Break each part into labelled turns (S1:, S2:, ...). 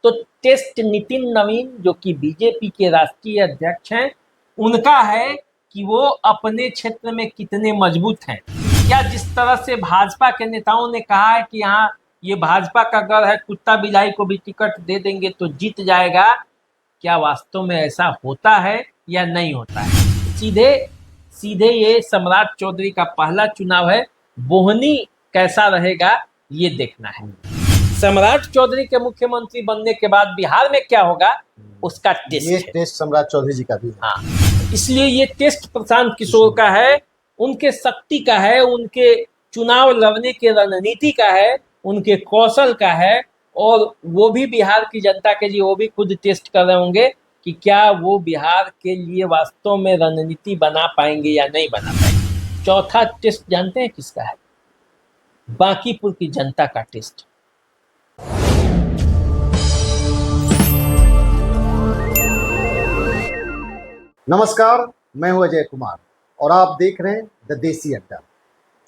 S1: तो टेस्ट नितिन नवीन जो कि बीजेपी के राष्ट्रीय अध्यक्ष हैं, उनका है कि वो अपने क्षेत्र में कितने मजबूत हैं। क्या जिस तरह से भाजपा के नेताओं ने कहा है कि यहाँ ये भाजपा का गढ़ है, कुत्ता बिलाई को भी टिकट दे देंगे तो जीत जाएगा, क्या वास्तव में ऐसा होता है या नहीं होता है? सीधे सीधे ये सम्राट चौधरी का पहला चुनाव है, बोहनी कैसा रहेगा ये देखना है। सम्राट चौधरी के मुख्यमंत्री बनने के बाद बिहार में क्या होगा उसका टेस्ट
S2: ये
S1: है।
S2: टेस्ट सम्राट चौधरी जी का भी है।
S1: हाँ, इसलिए ये टेस्ट प्रशांत किशोर का है, उनके शक्ति का है, उनके चुनाव लड़ने के रणनीति का है, उनके कौशल का है। और वो भी बिहार की जनता के लिए वो भी खुद टेस्ट कर रहे होंगे कि क्या वो बिहार के लिए वास्तव में रणनीति बना पाएंगे या नहीं बना पाएंगे। चौथा टेस्ट जानते हैं किसका है? बांकीपुर की जनता का टेस्ट।
S2: नमस्कार, मैं हूं अजय कुमार और आप देख रहे हैं द देसी अड्डा।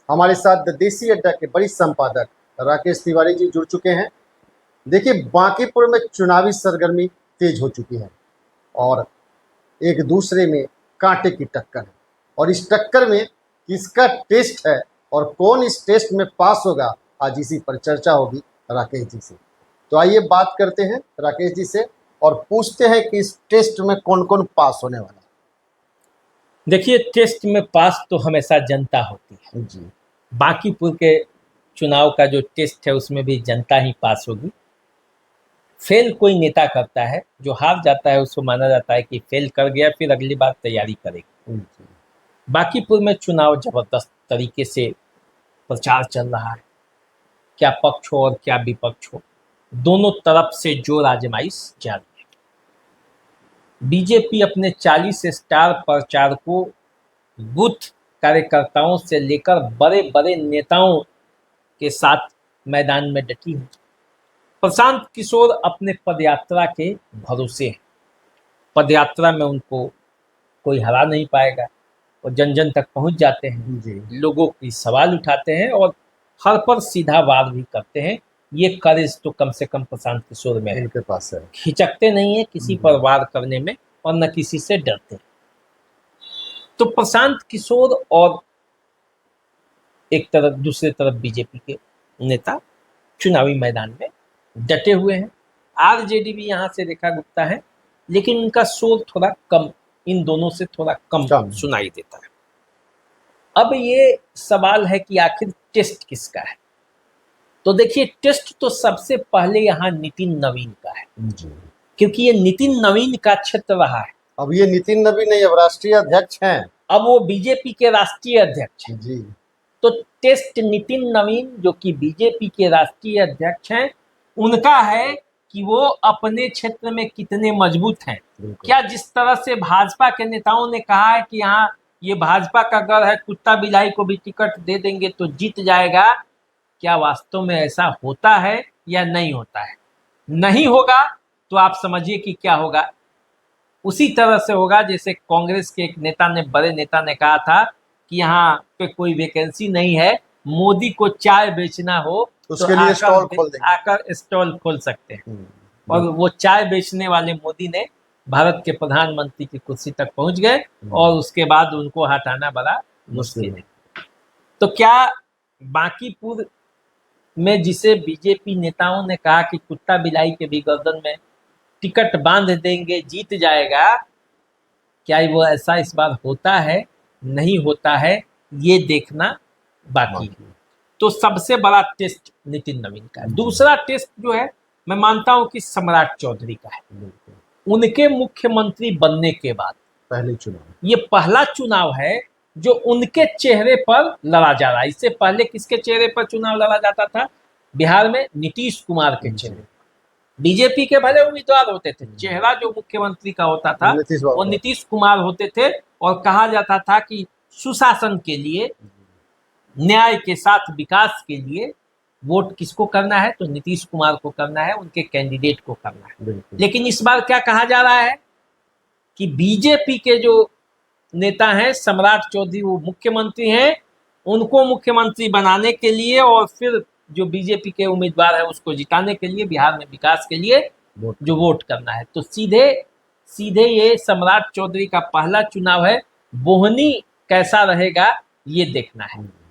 S2: हमारे साथ द देसी अड्डा के बड़ी संपादक राकेश तिवारी जी जुड़ चुके हैं। देखिए, बांकीपुर में चुनावी सरगर्मी तेज हो चुकी है और एक दूसरे में कांटे की टक्कर है। और इस टक्कर में किसका टेस्ट है और कौन इस टेस्ट में पास होगा, आज इसी पर चर्चा होगी राकेश जी से। तो आइए बात करते हैं राकेश जी से और पूछते हैं कि इस टेस्ट में कौन कौन पास होने वाला है।
S1: देखिए, टेस्ट में पास तो हमेशा जनता होती है
S2: जी।
S1: बांकीपुर के चुनाव का जो टेस्ट है उसमें भी जनता ही पास होगी। फेल कोई नेता करता है, जो हार जाता है उसको माना जाता है कि फेल कर गया, फिर अगली बार तैयारी करेगा। बांकीपुर में चुनाव जबरदस्त तरीके से प्रचार चल रहा है, क्या पक्ष हो और क्या विपक्ष हो, दोनों तरफ से जोर आजमाइश जारी है। बीजेपी अपने 40 स्टार प्रचारकों, बूथ कार्यकर्ताओं से लेकर बड़े बड़े नेताओं के साथ मैदान में डटी है। प्रशांत किशोर अपने पदयात्रा के भरोसे हैं। पदयात्रा में उनको कोई हरा नहीं पाएगा और जन जन तक पहुंच जाते हैं
S2: जी।
S1: लोगों की सवाल उठाते हैं और हर पर सीधा वार भी करते हैं। ये करेज तो कम से कम प्रशांत किशोर में है,
S2: इनके पास है।
S1: खिचकते नहीं है किसी पर वार करने में और न किसी से डरते हैं। तो प्रशांत किशोर और एक तरफ दूसरे तरफ बीजेपी के नेता चुनावी मैदान में डटे हुए हैं। आरजेडी भी यहाँ से रेखा गुप्ता है, लेकिन उनका शोर थोड़ा कम, इन दोनों से थोड़ा कम सुनाई देता है। अब ये सवाल है कि आखिर टेस्ट किसका है। तो देखिए, टेस्ट तो सबसे पहले यहाँ नितिन नवीन का है
S2: जी।
S1: क्योंकि ये नितिन नवीन का क्षेत्र रहा है।
S2: अब ये नितिन नवीन नहीं, अब राष्ट्रीय अध्यक्ष हैं।
S1: अब वो बीजेपी के राष्ट्रीय अध्यक्ष हैं।
S2: जी।
S1: तो टेस्ट नितिन नवीन जो कि बीजेपी के राष्ट्रीय अध्यक्ष हैं, उनका है कि वो अपने क्षेत्र में कितने मजबूत हैं। क्या जिस तरह से भाजपा के नेताओं ने कहा है कि यहाँ ये भाजपा का गढ़ है, कुत्ता बिलाई को भी टिकट दे देंगे तो जीत जाएगा, क्या वास्तव में ऐसा होता है या नहीं होता है? नहीं होगा तो आप समझिए कि क्या होगा। उसी तरह से होगा जैसे कांग्रेस के एक नेता ने, बड़े नेता ने कहा था कि यहाँ पे कोई वैकेंसी नहीं है, मोदी को चाय बेचना हो
S2: उसके लिए स्टॉल खोल देंगे,
S1: आकर स्टॉल खोल सकते हैं। और वो चाय बेचने वाले मोदी ने भारत के प्रधानमंत्री की कुर्सी तक पहुंच गए और उसके बाद उनको हटाना बड़ा मुश्किल है। तो क्या बांकीपुर में जिसे बीजेपी नेताओं ने कहा कि कुत्ता बिलाई के भी गर्दन में टिकट बांध देंगे जीत जाएगा, क्या वो ऐसा इस बार होता है नहीं होता है, ये देखना बाकी है। तो सबसे बड़ा टेस्ट नितिन नवीन का है। दूसरा टेस्ट जो है मैं मानता हूं कि सम्राट चौधरी का है। उनके मुख्यमंत्री बनने के बाद
S2: पहले चुनाव,
S1: ये पहला चुनाव है जो उनके चेहरे पर लड़ा जा रहा है। इससे पहले किसके चेहरे पर चुनाव लड़ा जाता था बिहार में? नीतीश कुमार के चेहरे। बीजेपी के भले उम्मीदवार होते थे, चेहरा जो मुख्यमंत्री का होता था वो नीतीश कुमार होते थे और कहा जाता था कि सुशासन के लिए, न्याय के साथ विकास के लिए वोट किसको करना है? तो नीतीश कुमार को करना है, उनके कैंडिडेट को करना है। लेकिन इस बार क्या कहा जा रहा है कि बीजेपी के जो नेता हैं सम्राट चौधरी, वो मुख्यमंत्री हैं, उनको मुख्यमंत्री बनाने के लिए और फिर जो बीजेपी के उम्मीदवार है उसको जिताने के लिए, बिहार में विकास के लिए जो वोट करना है। तो सीधे सीधे ये सम्राट चौधरी का पहला चुनाव है। बोहनी कैसा रहेगा ये देखना है।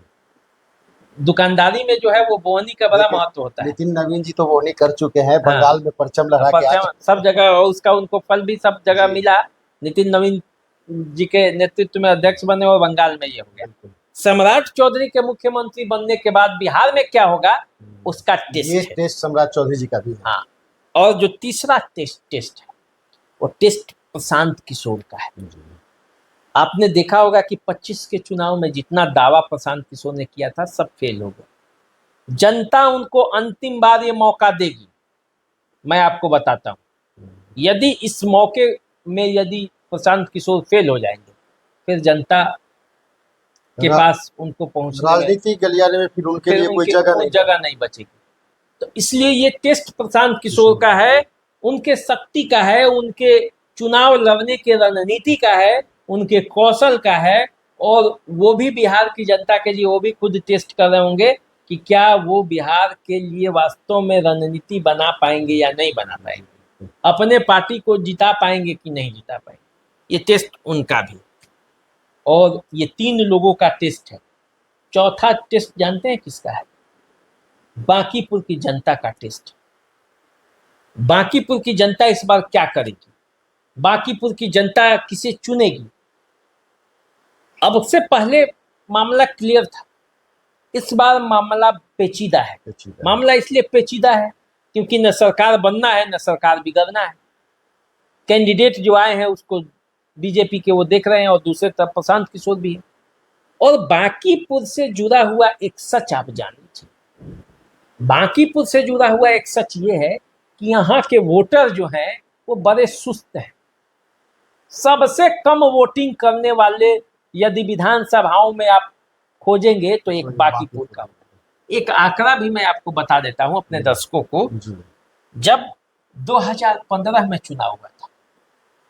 S1: दुकानदारी में जो है वो बोहनी का बड़ा महत्व होता है।
S2: नितिन नवीन जी तो वो नहीं कर चुके हैं,
S1: हाँ।
S2: बंगाल में परचम लहरा के
S1: परचम सब जगह, और उसका उनको फल भी सब जगह
S2: जी।
S1: मिला। नितिन नवीन जी के नेतृत्व में अध्यक्ष बने और बंगाल में ये हो गया। सम्राट चौधरी के मुख्यमंत्री बनने के बाद बिहार में क्या होगा उसका टेस्ट
S2: ये
S1: है।
S2: टेस्ट सम्राट चौधरी जी का भी है।
S1: हाँ, और जो तीसरा टेस्ट है वो टेस्ट प्रशांत किशोर का है। आपने देखा होगा कि 25 के चुनाव में जितना दावा प्रशांत किशोर ने किया था सब फेल हो गया। जनता उनको अंतिम बार ये मौका देगी। मैं आपको बताता हूँ, यदि इस मौके में यदि प्रशांत किशोर फेल हो जाएंगे फिर जनता के पास उनको पहुंचने
S2: राजनीतिक गलियारे में फिर उनके लिए कोई जगह
S1: नहीं बचेगी। तो इसलिए ये टेस्ट प्रशांत किशोर का है, उनके शक्ति का है, उनके चुनाव लड़ने के रणनीति का है, उनके कौशल का है। और वो भी बिहार की जनता के लिए वो भी खुद टेस्ट कर रहे होंगे कि क्या वो बिहार के लिए वास्तव में रणनीति बना पाएंगे या नहीं बना पाएंगे, अपने पार्टी को जिता पाएंगे कि नहीं जिता पाएंगे। ये टेस्ट उनका भी, और ये 3 लोगों का टेस्ट है। चौथा टेस्ट जानते हैं किसका है? बांकीपुर की जनता का टेस्ट। बांकीपुर की जनता इस बार क्या करेगी, बांकीपुर की जनता किसे चुनेगी? अब उससे पहले मामला क्लियर था, इस बार मामला पेचीदा है। मामला इसलिए पेचीदा है क्योंकि न सरकार बनना है न सरकार बिगड़ना है। कैंडिडेट जो आए हैं उसको बीजेपी के वो देख रहे हैं, और दूसरे तरफ प्रशांत किशोर भी है। और बांकीपुर से जुड़ा हुआ एक सच आप जान लीजिए, बांकीपुर से जुड़ा हुआ एक सच ये है कि यहाँ के वोटर जो हैं वो बड़े सुस्त हैं। सबसे कम वोटिंग करने वाले यदि विधानसभाओं में आप खोजेंगे तो एक बांकीपुर का। एक आंकड़ा भी मैं आपको बता देता हूं अपने दर्शकों को। जब 2015 में चुनाव हुआ था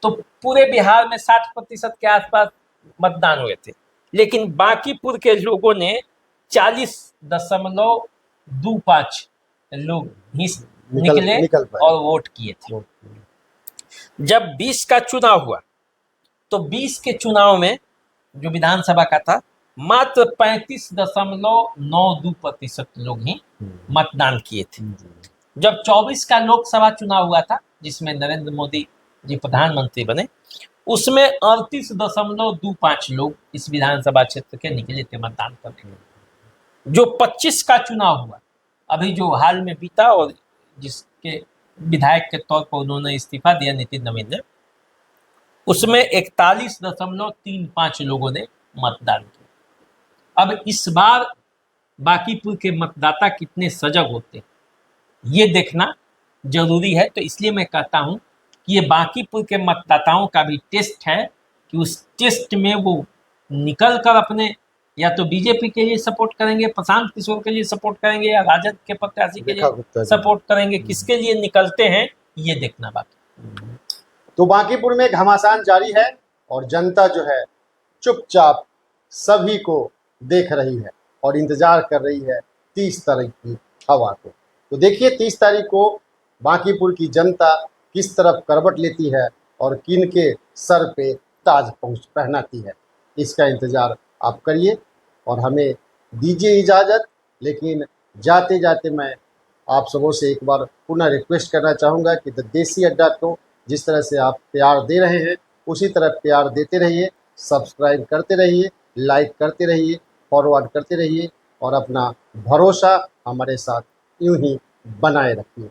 S1: तो पूरे बिहार में 60% के आसपास मतदान हुए थे, लेकिन बांकीपुर के लोगों ने 40.25 लोग ही निकले और वोट किए थे। जब 20 का चुनाव हुआ तो 20 के चुनाव में जो विधानसभा का था मात्र 35.92% लोग ही मतदान किए थे। जब 24 का लोकसभा चुनाव हुआ था जिसमें नरेंद्र मोदी जी प्रधानमंत्री बने, उसमें 38.25 लोग इस विधानसभा क्षेत्र के निकले थे मतदान करने। जो 25 का चुनाव हुआ अभी जो हाल में बीता और जिसके विधायक के तौर पर उन्होंने इस्तीफा दिया नितिन नवीन ने, उसमें 41.35 लोगों ने मतदान किया। अब इस बार बांकीपुर के मतदाता कितने सजग होते ये देखना जरूरी है। तो इसलिए मैं कहता हूं कि ये बांकीपुर के मतदाताओं का भी टेस्ट है कि उस टेस्ट में वो निकल कर अपने या तो बीजेपी के लिए सपोर्ट करेंगे, प्रशांत किशोर के लिए सपोर्ट करेंगे, या राजद के प्रत्याशी के लिए सपोर्ट करेंगे। किसके लिए निकलते हैं ये देखना बाकी।
S2: तो बांकीपुर में घमासान जारी है और जनता जो है चुपचाप सभी को देख रही है और इंतजार कर रही है 30 तारीख की हवा को। तो देखिए 30 तारीख को बांकीपुर की जनता किस तरफ करवट लेती है और किन के सर पे ताज पहनाती है, इसका इंतजार आप करिए और हमें दीजिए इजाज़त। लेकिन जाते जाते मैं आप सबों से एक बार पुनः रिक्वेस्ट करना चाहूँगा कि द देसी अड्डा को जिस तरह से आप प्यार दे रहे हैं उसी तरह प्यार देते रहिए, सब्सक्राइब करते रहिए, लाइक करते रहिए, फॉरवर्ड करते रहिए और अपना भरोसा हमारे साथ यूं ही बनाए रखिए।